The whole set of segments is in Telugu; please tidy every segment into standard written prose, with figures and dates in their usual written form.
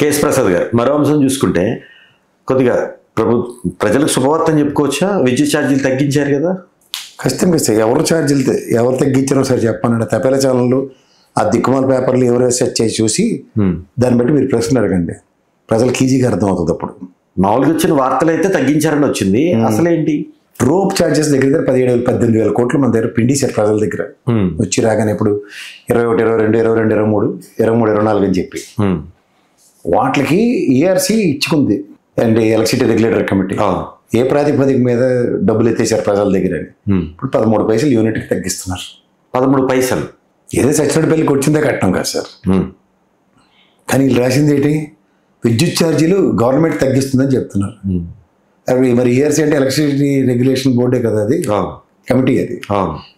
కేఎస్ ప్రసాద్ గారు మరో అంశం చూసుకుంటే కొద్దిగా ప్రజలకు శుభవార్తని చెప్పుకోవచ్చా? విద్యుత్ ఛార్జీలు తగ్గించారు కదా. ఖచ్చితంగా ఎవరు ఛార్జీలు ఎవరు తగ్గించారో సరే చెప్పానండి. తపేల ఛానళ్ళు ఆ దిక్కుమాల పేపర్లు ఎవరైనా సెట్ చేసి చూసి దాన్ని బట్టి మీరు ప్రశ్నలు అడగండి, ప్రజలకు ఈజీగా అర్థం అవుతుంది. అప్పుడు మామూలుగా వచ్చిన వార్తలు అయితే తగ్గించారని వచ్చింది, అసలేంటి? రోప్ ఛార్జెస్ దగ్గర 17,000 18,000 కోట్లు మన దగ్గర పిండిసారు ప్రజల దగ్గర. వచ్చి రాగానే ఇప్పుడు 21, 22, 22, 23, 23, 24 అని చెప్పి వాటికి ఈఆర్సీ ఇచ్చుకుంది అండ్ ఎలక్ట్రిసిటీ రెగ్యులేటర్ కమిటీ ఏ ప్రాతిపదిక మీద డబ్బులు ఎత్తేసారు ప్రజల దగ్గర అని. ఇప్పుడు 13 పైసలు యూనిట్కి తగ్గిస్తున్నారు. 13 పైసలు ఏదో చచ్చినట్టు పెళ్ళికి వచ్చిందే కట్టడం కాదు సార్. కానీ వీళ్ళు రాసింది ఏంటి? విద్యుత్ ఛార్జీలు గవర్నమెంట్ తగ్గిస్తుందని చెప్తున్నారు. అవి మరి ఈఆర్సీ అంటే ఎలక్ట్రిసిటీ రెగ్యులేషన్ బోర్డే కదా, అది కమిటీ. అది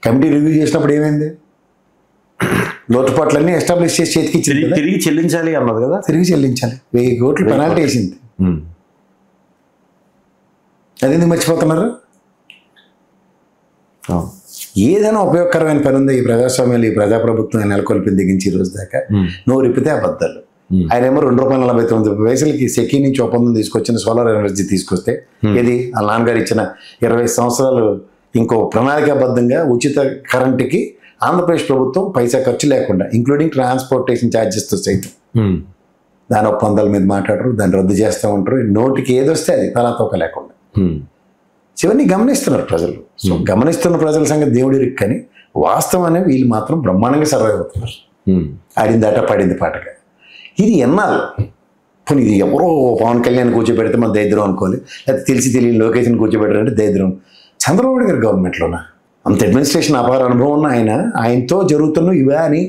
కమిటీ రివ్యూ చేసినప్పుడు ఏమైంది? లోటుపాట్లన్నీ ఎస్టాబ్లిష్ చేసి చేతికి తిరిగి చెల్లించాలి అన్నది కదా. తిరిగి చెల్లించాలి. 1000 కోట్లు పెనాల్టీ వేసింది. అదెందుకు మర్చిపోతున్నారు? ఏదైనా ఉపయోగకరమైన పని ఉందా ఈ ప్రజాస్వామ్యంలో? ఈ ప్రజాప్రభుత్వం నెలకొల్పింది దిగించి ఈ రోజు దాకా నోరు ఇప్పితే అబద్ధాలు. ఆయన ఏమో ₹2.49 సెకీ నుంచి ఒప్పందం తీసుకొచ్చిన సోలార్ ఎనర్జీ తీసుకొస్తే ఇది ఆ నాన్నగారు ఇచ్చిన 20 సంవత్సరాలు ఇంకో ప్రణాళికాబద్ధంగా ఉచిత కరెంటుకి ఆంధ్రప్రదేశ్ ప్రభుత్వం పైసా ఖర్చు లేకుండా ఇంక్లూడింగ్ ట్రాన్స్పోర్టేషన్ ఛార్జెస్తో సైతం దాని ఒప్పందాల మీద మాట్లాడరు, దాన్ని రద్దు చేస్తూ ఉంటారు. నోటికి ఏదొస్తే అది తలాతోక లేకుండా చివరిని గమనిస్తున్నారు ప్రజలు. సో గమనిస్తున్న ప్రజల సంగతి దేవుడి రిక్, కానీ వాస్తవాన్ని వీళ్ళు మాత్రం బ్రహ్మాండంగా సర్వైవ్ అవుతున్నారు. ఆడిందాట పడింది పాటగా. ఇది ఎన్నాళ్ళు పోనీ ఇది ఎవరో పవన్ కళ్యాణ్ కూర్చోబెడితే మన దరిద్రం అనుకోవాలి, లేకపోతే తెలిసి తెలియని లొకేషన్ కూర్చోబెట్టారంటే దరిద్రం. చంద్రబాబు గారి గవర్నమెంట్లోనా అంత అడ్మినిస్ట్రేషన్ అపార అనుభవం ఉన్న ఆయనతో జరుగుతున్న ఇవే అని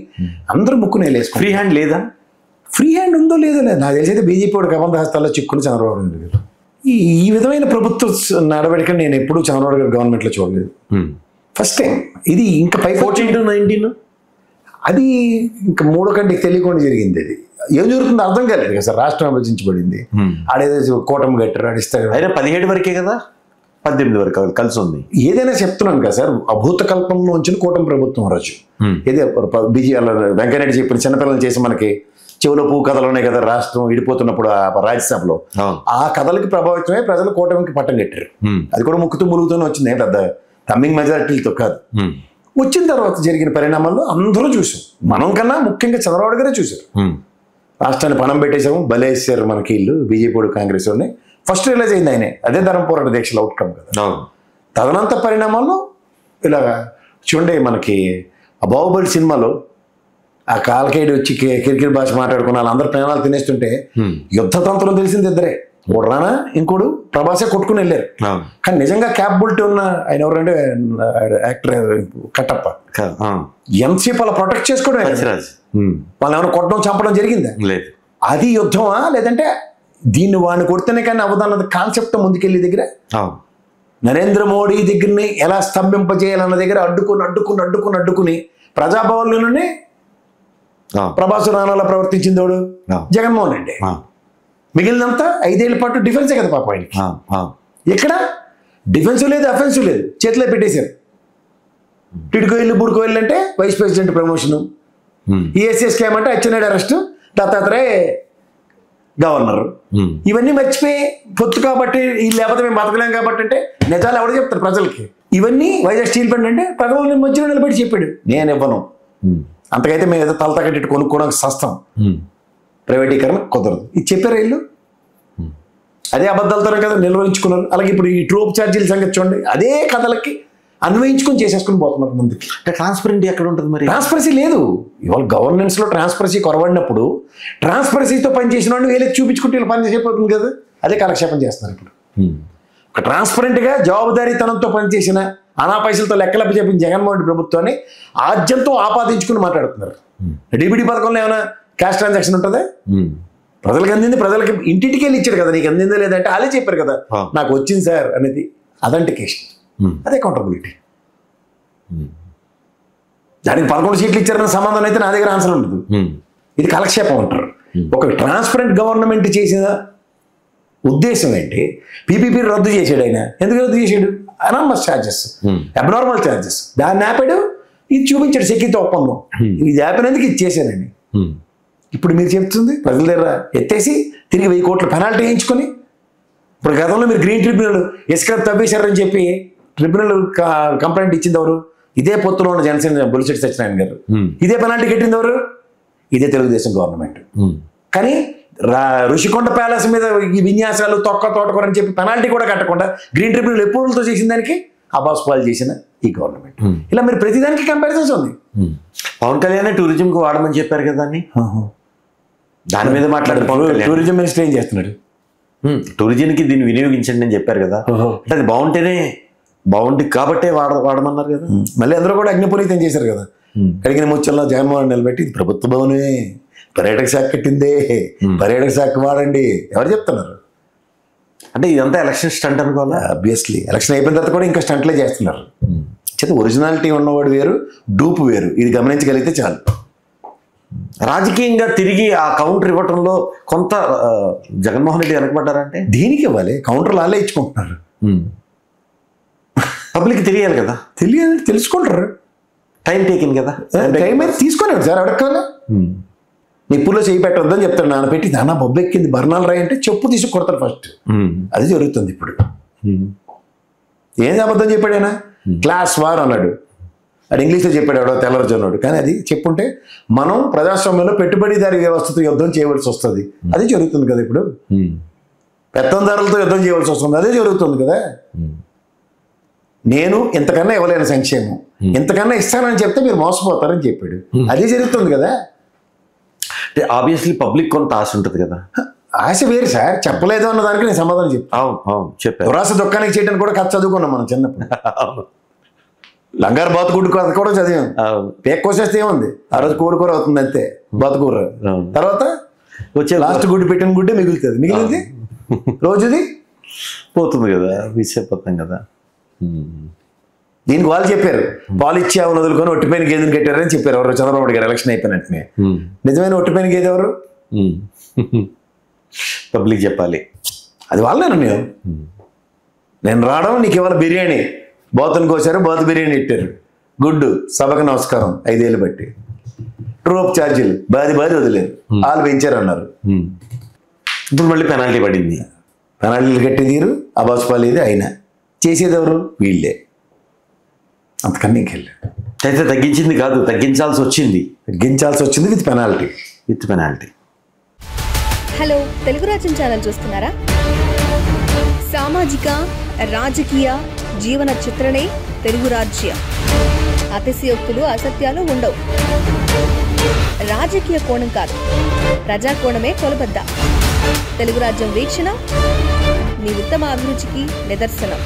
అందరూ ముక్కునే వేసుకో. ఫ్రీ హ్యాండ్ లేదా? ఫ్రీ హ్యాండ్ ఉందో లేదో లేదు నాకు తెలిసి అయితే బీజేపీ వాడు కబంధ హస్తాల్లో చిక్కుని చంద్రబాబు నాయుడు గారు. ఈ విధమైన ప్రభుత్వ నడవడిక నేను ఎప్పుడూ చంద్రబాబు గారి గవర్నమెంట్లో చూడలేదు. ఫస్ట్ టైం ఇది. ఇంకా 14 to 19 అది ఇంకా మూడో కంటికి తెలియకుండా జరిగింది. అది ఏం జరుగుతుందో అర్థం కాలేదు కదా సార్. రాష్ట్రం విభజించబడింది, ఆడేదో కూటమి కట్టారు, ఆడిస్తారు. అయినా 17 వరకే కదా, 18 వరకు కలిసి ఉంది. ఏదైనా చెప్తున్నాను కదా సార్, అభూత కల్పంలో వచ్చిన కూటమి ప్రభుత్వం రోజు ఏదే వెంకయ్యనాయుడు చెప్పిన చిన్నపిల్లలు చేసి మనకి చెవులో పువ్వు కథలు ఉన్నాయి కదా, రాష్ట్రం విడిపోతున్నప్పుడు రాజ్యసభలో ఆ కథలకి ప్రభావితమై ప్రజలు కూటమికి పట్టం కట్టారు. అది కూడా ముక్కుతూ ములుగుతూనే వచ్చింది, పెద్ద తమ్మింగ్ మెజారిటీలతో కాదు. వచ్చిన తర్వాత జరిగిన పరిణామాల్లో అందరూ చూసాం. మనం కన్నా ముఖ్యంగా చంద్రబాబు గారే చూశారు. రాష్ట్రాన్ని పణం పెట్టేసాము, బలేసారు మనకి ఇల్లు బీజేపీ కాంగ్రెస్ వాడిని. ఫస్ట్ రిలైజ్ అయింది ఆయనే. అదే ధర్మ పోరాట దీక్షల అవుట్కమ్ కదా. తదనంతర పరిణామాల్లో ఇలాగా చూడండి, మనకి ఆ బాహుబలి సినిమాలో ఆ కాలకేడి వచ్చి కిరికిరి భాష మాట్లాడుకున్న వాళ్ళందరూ ప్రాణాలు తినేస్తుంటే యుద్ధతంత్రం తెలిసింది ఇద్దరే, ఒకడు రానా ఇంకోడు ప్రభాసే కొట్టుకుని వెళ్ళారు. కానీ నిజంగా క్యాపబిలిటీ ఉన్న ఆయన ఎవరంటే యాక్టర్ కట్టప్ప ఎంతసేపు అలా ప్రొటెక్ట్ చేసుకోవడం, వాళ్ళు ఏమైనా కొట్టడం చంపడం జరిగిందా? లేదు. అది యుద్ధమా లేదంటే దీన్ని వాడిని కొడితేనే కానీ అవదాన్నది కాన్సెప్ట్ ముందుకెళ్ళి దగ్గర నరేంద్ర మోడీ దగ్గరని ఎలా స్తంభింపజేయాలన్న దగ్గర అడ్డుకుని ప్రజాభవన్లోనే ప్రభాసు రాణాలా ప్రవర్తించింది వాడు జగన్మోహన్ రెడ్డి. మిగిలినంతా 5 ఏళ్ల పాటు డిఫెన్సే కదా పాప ఆయనకి. ఇక్కడ డిఫెన్స్ లేదు, అఫెన్స్ లేదు, చేతిలో పెట్టేశారు. టిడ్కోయిల్లు బుడ్కోయిల్లు అంటే vice president promotion, ESS scam అంటే అచ్చెన్నాయుడు అరెస్టు, దత్తాత్రేయ గవర్నర్. ఇవన్నీ మర్చిపోయి పొత్తు కాబట్టి లేకపోతే మేము బతకలేం కాబట్టి అంటే నిజాలు ఎవరు చెప్తారు ప్రజలకి? ఇవన్నీ వైజాగ్ స్టీల్ ప్లాంట్ అంటే ప్రజల మధ్యలో నిలబడి చెప్పాడు నేను ఇవ్వను, అంతకైతే మేము ఏదో తలతా కట్టి కొనుక్కోవడానికి సస్తాం, ప్రైవేటీకరణ కుదరదు, ఇది చెప్పారు వీళ్ళు. అదే అబద్ధాలతో కదా నిర్వహించుకున్నారు. అలాగే ఇప్పుడు ఈ ట్రోప్ ఛార్జీల సంగతి చూడండి, అదే కథలకి అన్వయించుకొని చేసేసుకుని పోతున్నారు ముందుకి. ట్రాన్స్పరెంట్ ఎక్కడ ఉంటుంది మరి? ట్రాన్స్పరసీ లేదు. ఇవాళ గవర్నెన్స్లో ట్రాన్స్పరసీ కొరవడినప్పుడు ట్రాన్స్పరసీతో పనిచేసిన వాళ్ళు వీళ్ళకి చూపించుకుంటే వీళ్ళు పని చేసిపోతుంది కదా, అదే కాలక్షేపం చేస్తున్నారు ఇప్పుడు. ఒక ట్రాన్స్పరెంట్గా జవాబుదారీతనంతో పనిచేసిన అనా పైసలతో లెక్కలప్ప చెప్పిన జగన్మోహన్ రెడ్డి ప్రభుత్వాన్ని ఆద్యంతో ఆపాదించుకుని మాట్లాడుతున్నారు. డీబీటీ పథకంలో ఏమైనా క్యాష్ ట్రాన్సాక్షన్ ఉంటుందా? ప్రజలకు అందింది ప్రజలకి ఇంటింటికి వెళ్ళి ఇచ్చాడు కదా, నీకు అందిందా లేదంటే వాళ్ళే చెప్పారు కదా నాకు వచ్చింది సార్ అనేది. అథెంటికేషన్, అదే అకౌంటబిలిటీ. దానికి 11 సీట్లు ఇచ్చారన్న సంబంధం అయితే నా దగ్గర ఆన్సర్ ఉండదు. ఇది కాలక్షేపం అంటారు. ఒక ట్రాన్స్పరెంట్ గవర్నమెంట్ చేసిన ఉద్దేశం ఏంటి? పీపీపీ రద్దు చేశాడు ఆయన. ఎందుకు రద్దు చేశాడు? అనామస్ ఛార్జెస్, అబ్నార్మల్ ఛార్జెస్. దాన్ని ఆపాడు, ఇది చూపించాడు సెక్యూరిటీ ఒప్పందం. ఇది ఆపినందుకు ఇది చేశానండి. ఇప్పుడు మీరు చెప్తుంది ప్రజల దగ్గర ఎత్తేసి తిరిగి 1000 కోట్ల పెనాల్టీ వేయించుకొని, ఇప్పుడు గతంలో మీరు గ్రీన్ ట్రిబ్యునల్ ఇసుక తవ్వేశారని చెప్పి ట్రిబ్యునల్ కంప్లైంట్ ఇచ్చింది ఎవరు? ఇదే పొత్తులో ఉన్న జనసేన బొలిశెట్టి సత్యనారాయణ గారు. ఇదే పెనాల్టీ కట్టింది ఎవరు? ఇదే తెలుగుదేశం గవర్నమెంట్. కానీ ఋషికొండ ప్యాలెస్ మీద ఈ విన్యాసాలు తోటకూర అని చెప్పి పెనాల్టీ కూడా కట్టకుండా గ్రీన్ ట్రిబ్యునల్ అప్రూవల్తో చేసిన దానికి అబాస్ పాలు చేసిన ఈ గవర్నమెంట్. ఇలా మీరు ప్రతిదానికి కంపారిజన్స్ ఉంది. పవన్ కళ్యాణ్ టూరిజంకి వాడమని చెప్పారు కదా దాన్ని, దాని మీద మాట్లాడారు. టూరిజం మినిస్టర్ ఏం చేస్తున్నాడు? టూరిజంకి దీన్ని వినియోగించండి అని చెప్పారు కదా. అంటే అది బాగుంటుంది కాబట్టే వాడమన్నారు కదా. మళ్ళీ అందరూ కూడా అగ్నిపూరితం చేశారు కదా. కడిగిన ముచ్చల్లో జగన్మోహన్ నిలబెట్టి ఇది ప్రభుత్వ భవనే, పర్యాటక శాఖ కట్టిందే, పర్యాటక శాఖ వాడండి ఎవరు చెప్తున్నారు? అంటే ఇదంతా ఎలక్షన్ స్టంట్ అనుకోవాలా? ఆబ్వియస్లీ ఎలక్షన్ అయిపోయిన తర్వాత కూడా ఇంకా స్టంట్లే చేస్తున్నారు. చేత ఒరిజినాలిటీ ఉన్నవాడు వేరు, డూపు వేరు. ఇది గమనించగలిగితే చాలు. రాజకీయంగా తిరిగి ఆ కౌంటర్ ఇవ్వటంలో కొంత జగన్మోహన్ రెడ్డి వెనకబడ్డారంటే దీనికి ఇవ్వాలి. కౌంటర్లు వాళ్ళే ఇచ్చుకుంటున్నారు. పబ్లిక్ తెలియాలి కదా. తెలియాలి, తెలుసుకుంటారు. టైం టేకింగ్ కదా. టైం అయితే తీసుకోలేడు సార్. అడగలే నిప్పుల్లో చేయి పెట్టొద్దని చెప్తాడు. నాన్న పెట్టి నాన్న బొబ్బు ఎక్కింది బర్ణాలు రాయి అంటే చెప్పు తీసి కొడతారు ఫస్ట్. అది జరుగుతుంది ఇప్పుడు. ఏం అబద్ధం చెప్పాడైనా? క్లాస్ వార్ అన్నాడు. అది ఇంగ్లీష్లో చెప్పాడు ఎవడో తెల్లరజన్నాడు. కానీ అది చెప్పుంటే మనం ప్రజాస్వామ్యంలో పెట్టుబడిదారీ వ్యవస్థతో యుద్ధం చేయవలసి వస్తుంది. అది జరుగుతుంది కదా ఇప్పుడు. పెత్తందారులతో యుద్ధం చేయవలసి వస్తుంది. అదే జరుగుతుంది కదా. నేను ఇంతకన్నా ఇవ్వలేని సంక్షేమం, ఇంతకన్నా ఇస్తానని చెప్తే మీరు మోసపోతారని చెప్పాడు. అదే జరుగుతుంది కదా. ఆబ్వియస్లీ పబ్లిక్ కొంత ఆశ ఉంటుంది కదా. ఆశ వేరు సార్. చెప్పలేదు అన్న దానికి నేను సమాధానం చెప్పాను. దురాశ దుఃఖానికి చేయడానికి కూడా కథ చదువుకున్నాం మనం చిన్నప్పుడు. లంగారు బాతుగుడ్డు కథ కూడా చదివాం. పేక్ కోసేస్తే ఏముంది? ఆ రోజు కూరకూర అవుతుంది అంతే, బాతుకూర. తర్వాత వచ్చే లాస్ట్ గుడ్డు పెట్టిన గుడ్డే మిగులుతుంది. మిగిలింది రోజుది పోతుంది కదా, విసిపోతాం కదా. దీనికి వాళ్ళు చెప్పారు పాలు ఇచ్చి ఆవును వదులుకొని ఒట్టిపోయిన గేదెని కట్టారని చెప్పారు ఎవరు? చంద్రబాబు గారు ఎలక్షన్ అయిపోయినట్టునే. నిజమైన ఒట్టిపోయిన గేదె ఎవరు? పబ్లిక్ చెప్పాలి. అది వాళ్ళనే. నేను రావడం నీకు ఇవాళ బిర్యానీ బాతుని కోసారు, బాతు బిర్యానీ ఇట్టారు, గుడ్డు సభకు నమస్కారం 5 ఏళ్ళు బట్టి, ట్రోప్ ఛార్జీలు బాది వదిలేరు, వాళ్ళు పెంచారు అన్నారు. ఇప్పుడు మళ్ళీ పెనాల్టీ పడింది. పెనాల్టీలు కట్టి తీరు అబాస్ పాలు ఇది అయినా చేసేది ఎవరు? వీళ్ళే. అంతకన్నా ఇంకెళ్ళారు. అయితే తగ్గించింది కాదు, తగ్గించాల్సి వచ్చింది విత్ పెనాల్టీ. హలో, తెలుగు రాజ్యం ఛానల్ చూస్తున్నారా? సామాజిక రాజకీయ జీవన చిత్రణే తెలుగు రాజ్యం. అతిశయోక్తులు అసత్యాలు ఉండవు. రాజకీయ కోణం కాదు, ప్రజా కోణమే కొలబద్ద. తెలుగు రాజ్యం వీక్షణ మీ ఉత్తమ అభిరుచికి నిదర్శనం.